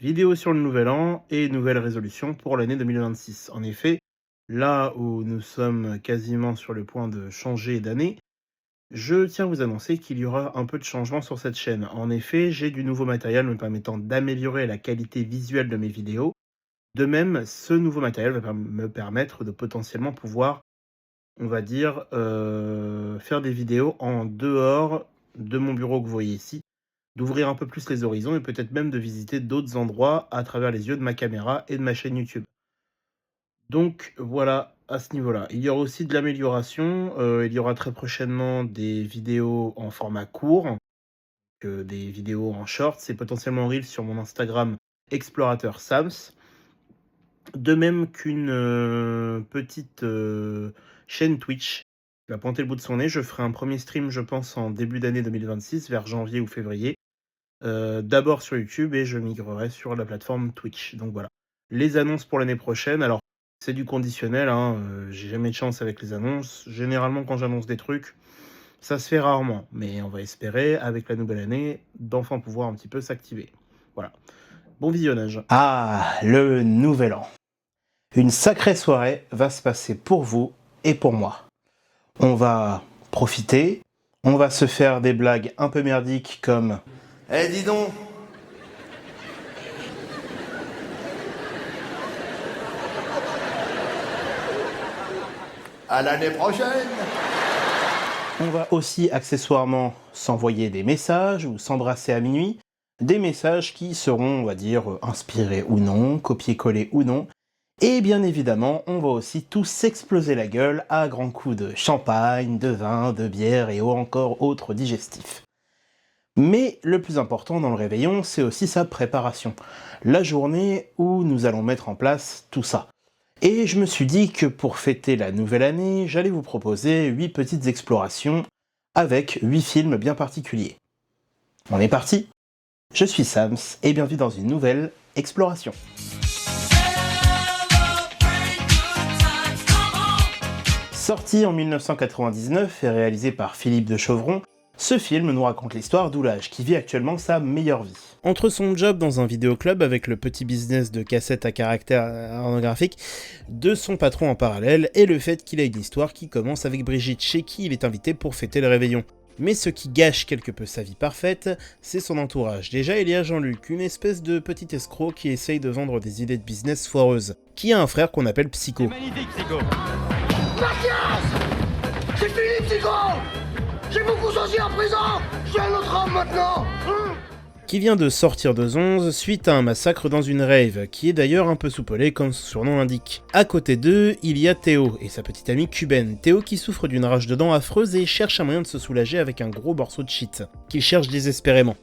Vidéo sur le nouvel an et nouvelles résolutions pour l'année 2026. En effet, là où nous sommes quasiment sur le point de changer d'année, je tiens à vous annoncer qu'il y aura un peu de changement sur cette chaîne. En effet, j'ai du nouveau matériel me permettant d'améliorer la qualité visuelle de mes vidéos. De même, ce nouveau matériel va me permettre de potentiellement pouvoir, on va dire, faire des vidéos en dehors de mon bureau que vous voyez ici, d'ouvrir un peu plus les horizons et peut-être même de visiter d'autres endroits à travers les yeux de ma caméra et de ma chaîne YouTube. Donc voilà, à ce niveau-là. Il y aura aussi de l'amélioration, il y aura très prochainement des vidéos en format court, des vidéos en shorts et potentiellement en reels sur mon Instagram Explorateur Sams. De même qu'une, petite, chaîne Twitch qui va pointer le bout de son nez. Je ferai un premier stream, je pense, en début d'année 2026, vers janvier ou février. D'abord sur YouTube et je migrerai sur la plateforme Twitch. Donc voilà. Les annonces pour l'année prochaine, alors c'est du conditionnel, hein, j'ai jamais de chance avec les annonces. Généralement, quand j'annonce des trucs, ça se fait rarement, mais on va espérer, avec la nouvelle année, d'enfin pouvoir un petit peu s'activer. Voilà. Bon visionnage. Ah, le nouvel an. Une sacrée soirée va se passer pour vous et pour moi. On va profiter, on va se faire des blagues un peu merdiques comme « Eh dis donc !» À l'année prochaine. On va aussi accessoirement s'envoyer des messages ou s'embrasser à minuit, des messages qui seront, on va dire, inspirés ou non, copier-coller ou non. Et bien évidemment, on va aussi tous s'exploser la gueule à grands coups de champagne, de vin, de bière et encore autres digestifs. Mais le plus important dans le réveillon, c'est aussi sa préparation. La journée où nous allons mettre en place tout ça. Et je me suis dit que pour fêter la nouvelle année, j'allais vous proposer 8 petites explorations avec 8 films bien particuliers. On est parti! Je suis Sams et bienvenue dans une nouvelle exploration. Sorti en 1999 et réalisé par Philippe de Chauvron, ce film nous raconte l'histoire d'Oulage qui vit actuellement sa meilleure vie. Entre son job dans un vidéoclub avec le petit business de cassettes à caractère pornographique de son patron en parallèle et le fait qu'il a une histoire qui commence avec Brigitte chez qui il est invité pour fêter le réveillon. Mais ce qui gâche quelque peu sa vie parfaite, c'est son entourage. Déjà, il y a Jean-Luc, une espèce de petit escroc qui essaye de vendre des idées de business foireuses, qui a un frère qu'on appelle Psycho. C'est magnifique, Psycho. Mathias! C'est fini, Psycho! J'ai beaucoup sorti en prison! Je suis un autre homme maintenant! Qui vient de sortir de Zonze suite à un massacre dans une rave, qui est d'ailleurs un peu soupolé comme son surnom l'indique. À côté d'eux, il y a Théo et sa petite amie cubaine. Théo qui souffre d'une rage de dents affreuse et cherche un moyen de se soulager avec un gros morceau de shit, qu'il cherche désespérément.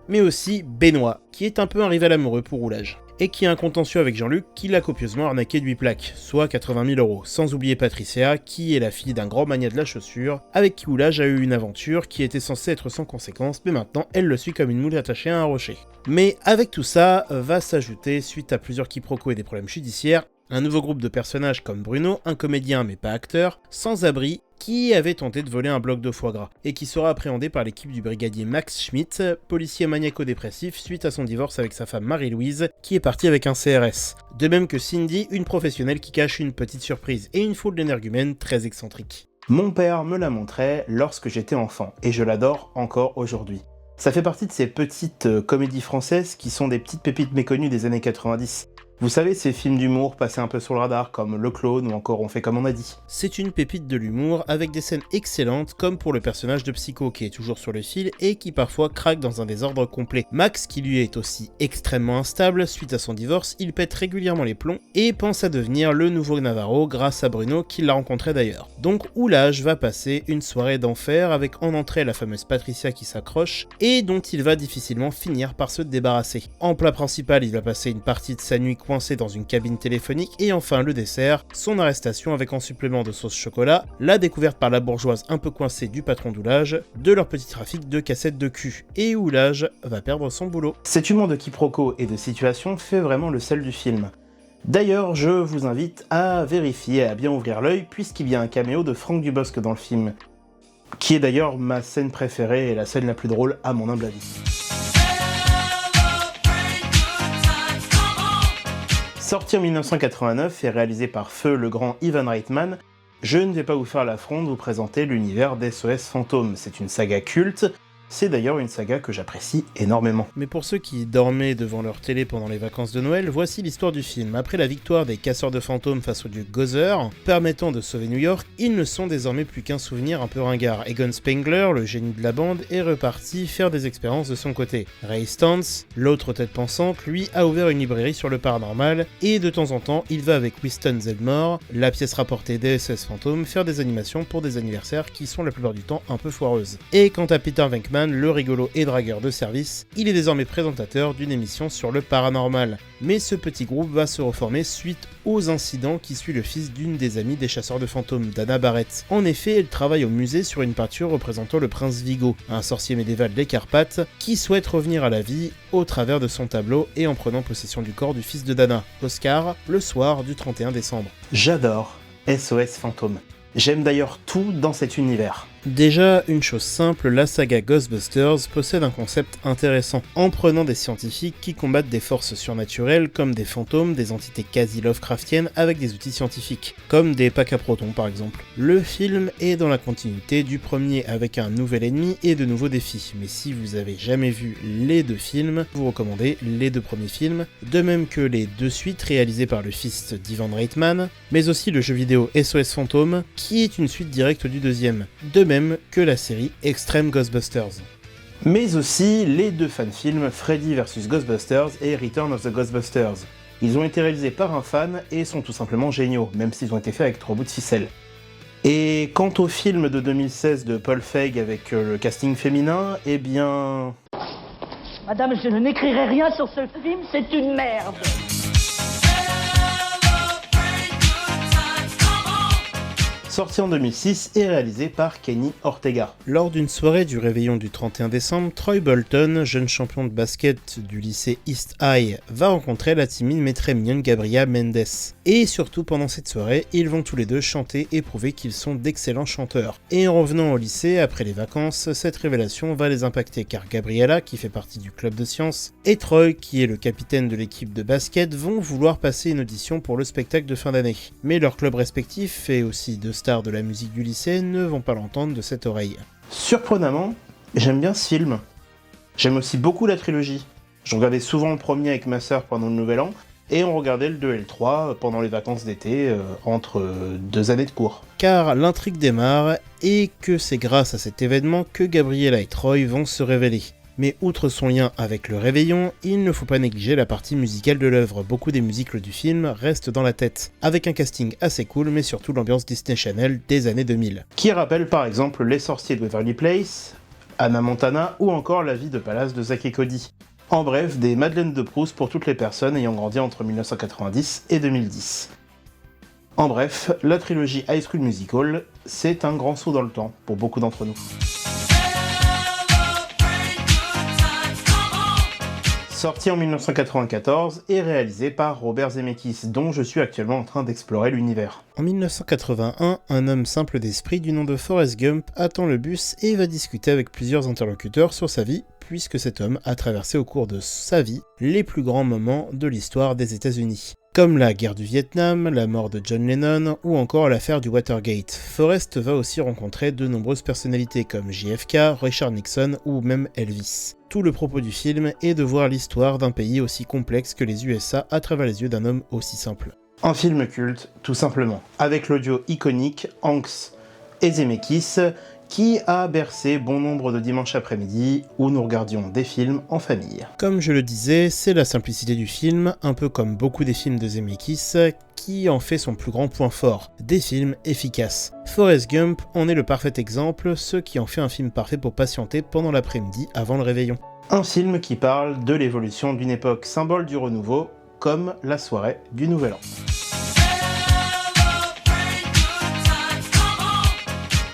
Mais aussi Benoît, qui est un peu un rival amoureux pour Oulage, et qui a un contentieux avec Jean-Luc qui l'a copieusement arnaqué de 8 plaques, soit 80 000 €, sans oublier Patricia, qui est la fille d'un grand magnat de la chaussure, avec qui Oulage a eu une aventure qui était censée être sans conséquence, mais maintenant elle le suit comme une moule attachée à un rocher. Mais avec tout ça, va s'ajouter, suite à plusieurs quiproquos et des problèmes judiciaires, un nouveau groupe de personnages comme Bruno, un comédien mais pas acteur, sans abri, qui avait tenté de voler un bloc de foie gras, et qui sera appréhendé par l'équipe du brigadier Max Schmitt, policier maniaco-dépressif suite à son divorce avec sa femme Marie-Louise, qui est partie avec un CRS. De même que Cindy, une professionnelle qui cache une petite surprise, et une foule d'énergumènes très excentriques. Mon père me la montrait lorsque j'étais enfant, et je l'adore encore aujourd'hui. Ça fait partie de ces petites comédies françaises qui sont des petites pépites méconnues des années 90. Vous savez, ces films d'humour passés un peu sur le radar, comme Le Clone ou encore On fait comme on a dit. C'est une pépite de l'humour avec des scènes excellentes, comme pour le personnage de Psycho qui est toujours sur le fil et qui parfois craque dans un désordre complet. Max, qui lui est aussi extrêmement instable, suite à son divorce, il pète régulièrement les plombs et pense à devenir le nouveau Navarro grâce à Bruno qui l'a rencontré d'ailleurs. Donc Oulage va passer une soirée d'enfer avec en entrée la fameuse Patricia qui s'accroche et dont il va difficilement finir par se débarrasser. En plat principal, il va passer une partie de sa nuit coincé dans une cabine téléphonique et enfin le dessert, son arrestation avec en supplément de sauce chocolat, la découverte par la bourgeoise un peu coincée du patron d'Oulage de leur petit trafic de cassettes de cul et Oulage va perdre son boulot. Cet humour de quiproquos et de situations fait vraiment le sel du film. D'ailleurs, je vous invite à vérifier et à bien ouvrir l'œil puisqu'il y a un caméo de Franck Dubosc dans le film, qui est d'ailleurs ma scène préférée et la scène la plus drôle à mon humble avis. Sorti en 1989 et réalisé par feu le grand Ivan Reitman, je ne vais pas vous faire l'affront de vous présenter l'univers d'SOS Fantôme. C'est une saga culte, c'est d'ailleurs une saga que j'apprécie énormément. Mais pour ceux qui dormaient devant leur télé pendant les vacances de Noël, voici l'histoire du film. Après la victoire des casseurs de fantômes face au dieu Gozer, permettant de sauver New York, ils ne sont désormais plus qu'un souvenir un peu ringard. Egon Spengler, le génie de la bande, est reparti faire des expériences de son côté. Ray Stantz, l'autre tête pensante, lui a ouvert une librairie sur le paranormal, et de temps en temps, il va avec Winston Zeddemore, la pièce rapportée des SOS Fantômes, faire des animations pour des anniversaires qui sont la plupart du temps un peu foireuses. Et quant à Peter Venkman, le rigolo et dragueur de service, il est désormais présentateur d'une émission sur le paranormal. Mais ce petit groupe va se reformer suite aux incidents qui suit le fils d'une des amies des chasseurs de fantômes, Dana Barrett. En effet, elle travaille au musée sur une peinture représentant le prince Vigo, un sorcier médiéval des Carpates, qui souhaite revenir à la vie au travers de son tableau et en prenant possession du corps du fils de Dana, Oscar, le soir du 31 décembre. J'adore SOS Fantôme. J'aime d'ailleurs tout dans cet univers. Déjà, une chose simple, la saga Ghostbusters possède un concept intéressant, en prenant des scientifiques qui combattent des forces surnaturelles comme des fantômes, des entités quasi Lovecraftiennes avec des outils scientifiques, comme des packs à protons par exemple. Le film est dans la continuité du premier avec un nouvel ennemi et de nouveaux défis, mais si vous avez jamais vu les deux films, vous recommandez les deux premiers films, de même que les deux suites réalisées par le fils d'Ivan Reitman, mais aussi le jeu vidéo SOS Fantôme, qui est une suite directe du deuxième, de même que la série Extreme Ghostbusters. Mais aussi les deux fan-films Freddy vs Ghostbusters et Return of the Ghostbusters. Ils ont été réalisés par un fan et sont tout simplement géniaux, même s'ils ont été faits avec 3 bouts de ficelle. Et quant au film de 2016 de Paul Feig avec le casting féminin, eh bien... Madame, je n'écrirai rien sur ce film, c'est une merde. Sorti en 2006 et réalisé par Kenny Ortega. Lors d'une soirée du réveillon du 31 décembre, Troy Bolton, jeune champion de basket du lycée East High, va rencontrer la timide mais très mignonne Gabriella Mendes. Et surtout pendant cette soirée, ils vont tous les deux chanter et prouver qu'ils sont d'excellents chanteurs. Et en revenant au lycée, après les vacances, cette révélation va les impacter car Gabriella, qui fait partie du club de sciences, et Troy, qui est le capitaine de l'équipe de basket, vont vouloir passer une audition pour le spectacle de fin d'année. Mais leurs clubs respectifs, et aussi de stars de la musique du lycée, ne vont pas l'entendre de cette oreille. Surprenamment, j'aime bien ce film. J'aime aussi beaucoup la trilogie. Je regardais souvent le premier avec ma sœur pendant le Nouvel An, et on regardait le 2 et le 3 pendant les vacances d'été, entre 2 années de cours. Car l'intrigue démarre, et que c'est grâce à cet événement que Gabriella et Troy vont se révéler. Mais outre son lien avec le réveillon, il ne faut pas négliger la partie musicale de l'œuvre. Beaucoup des musicals du film restent dans la tête, avec un casting assez cool, mais surtout l'ambiance Disney Channel des années 2000. Qui rappelle par exemple Les Sorciers de Waverly Place, Hannah Montana ou encore La Vie de Palace de Zack et Cody. En bref, des Madeleines de Proust pour toutes les personnes ayant grandi entre 1990 et 2010. En bref, la trilogie High School Musical, c'est un grand saut dans le temps pour beaucoup d'entre nous. Sorti en 1994 et réalisé par Robert Zemeckis, dont je suis actuellement en train d'explorer l'univers. En 1981, un homme simple d'esprit du nom de Forrest Gump attend le bus et va discuter avec plusieurs interlocuteurs sur sa vie, puisque cet homme a traversé au cours de sa vie les plus grands moments de l'histoire des États-Unis. Comme la guerre du Vietnam, la mort de John Lennon ou encore l'affaire du Watergate. Forrest va aussi rencontrer de nombreuses personnalités comme JFK, Richard Nixon ou même Elvis. Tout le propos du film est de voir l'histoire d'un pays aussi complexe que les USA à travers les yeux d'un homme aussi simple. Un film culte, tout simplement, avec l'audio iconique Hanks et Zemeckis, qui a bercé bon nombre de dimanches après-midi où nous regardions des films en famille. Comme je le disais, c'est la simplicité du film, un peu comme beaucoup des films de Zemeckis, qui en fait son plus grand point fort, des films efficaces. Forrest Gump en est le parfait exemple, ce qui en fait un film parfait pour patienter pendant l'après-midi avant le réveillon. Un film qui parle de l'évolution d'une époque symbole du renouveau, comme la soirée du Nouvel An.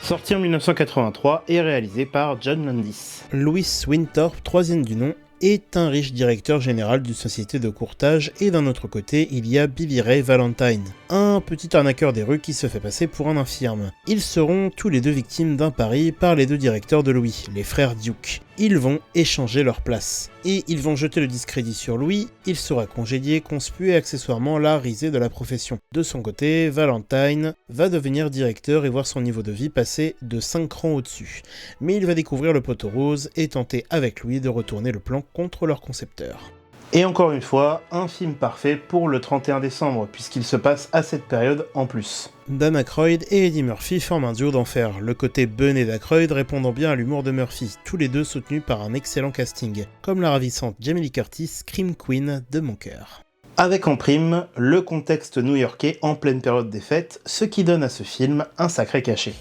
Sorti en 1983 et réalisé par John Landis. Louis Winthorpe, troisième du nom, est un riche directeur général d'une société de courtage et d'un autre côté, il y a Billy Ray Valentine, un petit arnaqueur des rues qui se fait passer pour un infirme. Ils seront tous les deux victimes d'un pari par les deux directeurs de Louis, les frères Duke. Ils vont échanger leur place. Et ils vont jeter le discrédit sur Louis, il sera congédié, conspu et accessoirement la risée de la profession. De son côté, Valentine va devenir directeur et voir son niveau de vie passer de 5 rangs au-dessus. Mais il va découvrir le poteau rose et tenter avec Louis de retourner le plan contre leur concepteur. Et encore une fois, un film parfait pour le 31 décembre, puisqu'il se passe à cette période en plus. Dan Aykroyd et Eddie Murphy forment un duo d'enfer, le côté bené d'Aykroyd répondant bien à l'humour de Murphy, tous les deux soutenus par un excellent casting, comme la ravissante Jamie Lee Curtis, Scream Queen de mon cœur. Avec en prime, le contexte new-yorkais en pleine période des fêtes, ce qui donne à ce film un sacré cachet.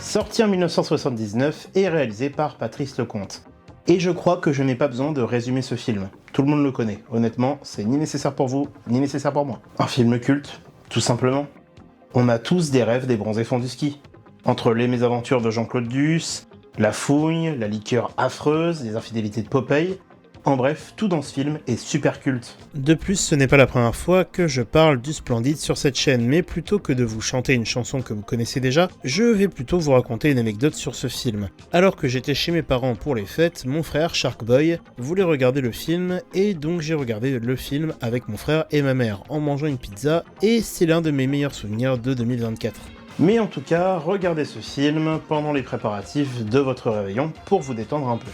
Sorti en 1979 et réalisé par Patrice Lecomte. Et je crois que je n'ai pas besoin de résumer ce film. Tout le monde le connaît. Honnêtement, c'est ni nécessaire pour vous, ni nécessaire pour moi. Un film culte, tout simplement. On a tous des rêves des bronzés fonds du ski. Entre les mésaventures de Jean-Claude Duss, la fouille, la liqueur affreuse, les infidélités de Popeye... En bref, tout dans ce film est super culte. De plus, ce n'est pas la première fois que je parle du Splendide sur cette chaîne, mais plutôt que de vous chanter une chanson que vous connaissez déjà, je vais plutôt vous raconter une anecdote sur ce film. Alors que j'étais chez mes parents pour les fêtes, mon frère, Shark Boy, voulait regarder le film, et donc j'ai regardé le film avec mon frère et ma mère en mangeant une pizza, et c'est l'un de mes meilleurs souvenirs de 2024. Mais en tout cas, regardez ce film pendant les préparatifs de votre réveillon pour vous détendre un peu.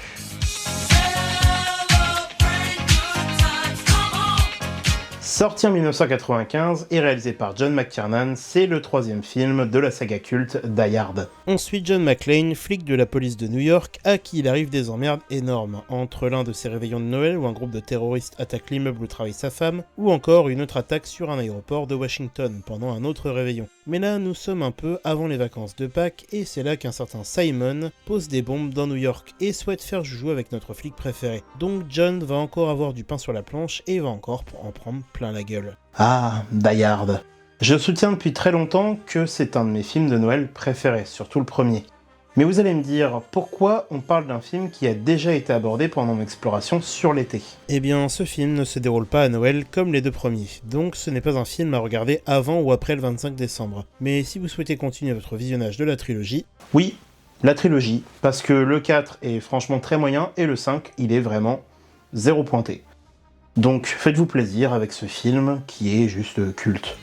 Sorti en 1995 et réalisé par John McTiernan, c'est le troisième film de la saga culte Die Hard. On suit John McClane, flic de la police de New York, à qui il arrive des emmerdes énormes, entre l'un de ses réveillons de Noël où un groupe de terroristes attaque l'immeuble où travaille sa femme, ou encore une autre attaque sur un aéroport de Washington pendant un autre réveillon. Mais là, nous sommes un peu avant les vacances de Pâques, et c'est là qu'un certain Simon pose des bombes dans New York et souhaite faire joujou avec notre flic préféré. Donc John va encore avoir du pain sur la planche et va encore en prendre plein la gueule. Ah, Die Hard. Je soutiens depuis très longtemps que c'est un de mes films de Noël préférés, surtout le premier. Mais vous allez me dire, pourquoi on parle d'un film qui a déjà été abordé pendant mon exploration sur l'été ? Eh bien, ce film ne se déroule pas à Noël comme les deux premiers, donc ce n'est pas un film à regarder avant ou après le 25 décembre. Mais si vous souhaitez continuer votre visionnage de la trilogie... Oui, la trilogie, parce que le 4 est franchement très moyen, et le 5, il est vraiment zéro pointé. Donc faites-vous plaisir avec ce film qui est juste culte.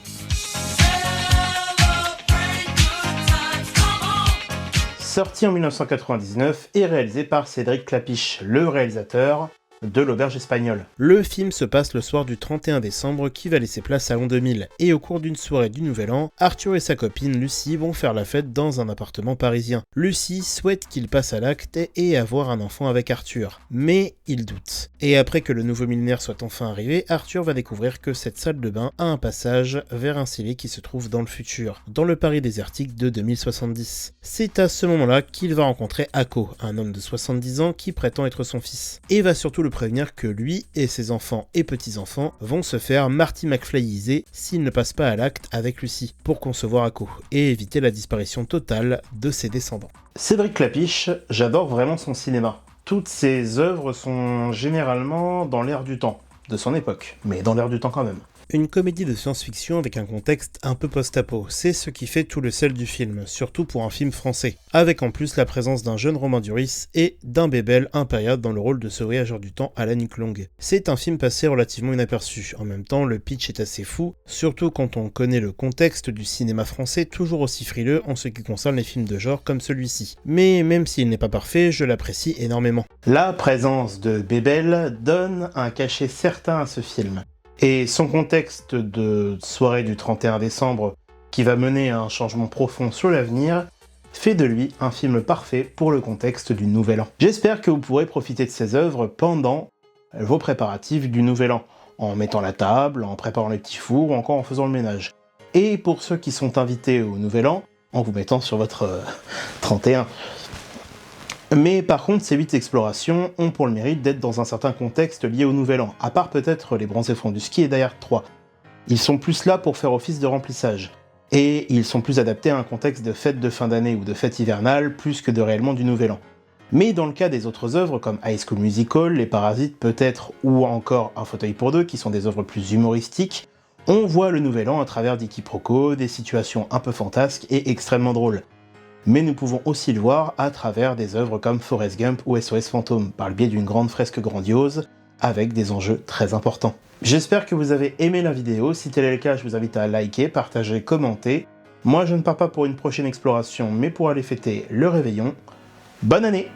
Sorti en 1999 et réalisé par Cédric Klapisch, le réalisateur de l'Auberge espagnole. Le film se passe le soir du 31 décembre qui va laisser place à l'an 2000, et au cours d'une soirée du Nouvel An, Arthur et sa copine Lucie vont faire la fête dans un appartement parisien. Lucie souhaite qu'il passe à l'acte et avoir un enfant avec Arthur, mais il doute. Et après que le nouveau millénaire soit enfin arrivé, Arthur va découvrir que cette salle de bain a un passage vers un cellier qui se trouve dans le futur, dans le Paris désertique de 2070. C'est à ce moment-là qu'il va rencontrer Akko, un homme de 70 ans qui prétend être son fils, et va surtout le prévenir que lui et ses enfants et petits-enfants vont se faire Marty McFlyiser s'ils ne passent pas à l'acte avec Lucie, pour concevoir Akko, et éviter la disparition totale de ses descendants. Cédric Klapisch, j'adore vraiment son cinéma. Toutes ses œuvres sont généralement dans l'air du temps, de son époque, mais dans l'air du temps quand même. Une comédie de science-fiction avec un contexte un peu post-apo, c'est ce qui fait tout le sel du film, surtout pour un film français, avec en plus la présence d'un jeune Romain Duris et d'un Bébel impérial dans le rôle de ce voyageur du temps à la nuque longue. C'est un film passé relativement inaperçu, en même temps le pitch est assez fou, surtout quand on connaît le contexte du cinéma français toujours aussi frileux en ce qui concerne les films de genre comme celui-ci. Mais même s'il n'est pas parfait, je l'apprécie énormément. La présence de Bébel donne un cachet certain à ce film. Et son contexte de soirée du 31 décembre, qui va mener à un changement profond sur l'avenir, fait de lui un film parfait pour le contexte du Nouvel An. J'espère que vous pourrez profiter de ses œuvres pendant vos préparatifs du Nouvel An, en mettant la table, en préparant les petits fours ou encore en faisant le ménage. Et pour ceux qui sont invités au Nouvel An, en vous mettant sur votre 31. Mais par contre, ces 8 explorations ont pour le mérite d'être dans un certain contexte lié au Nouvel An, à part peut-être les bronzés fonds du ski et Die Hard 3. Ils sont plus là pour faire office de remplissage. et ils sont plus adaptés à un contexte de fête de fin d'année ou de fête hivernale plus que de réellement du Nouvel An. Mais dans le cas des autres œuvres comme High School Musical, Les Parasites peut-être, ou encore Un fauteuil pour deux, qui sont des œuvres plus humoristiques, on voit le Nouvel An à travers des quiproquos, des situations un peu fantasques et extrêmement drôles. Mais nous pouvons aussi le voir à travers des œuvres comme Forrest Gump ou SOS Fantôme, par le biais d'une grande fresque grandiose, avec des enjeux très importants. J'espère que vous avez aimé la vidéo, si tel est le cas je vous invite à liker, partager, commenter. Moi je ne pars pas pour une prochaine exploration, mais pour aller fêter le réveillon. Bonne année!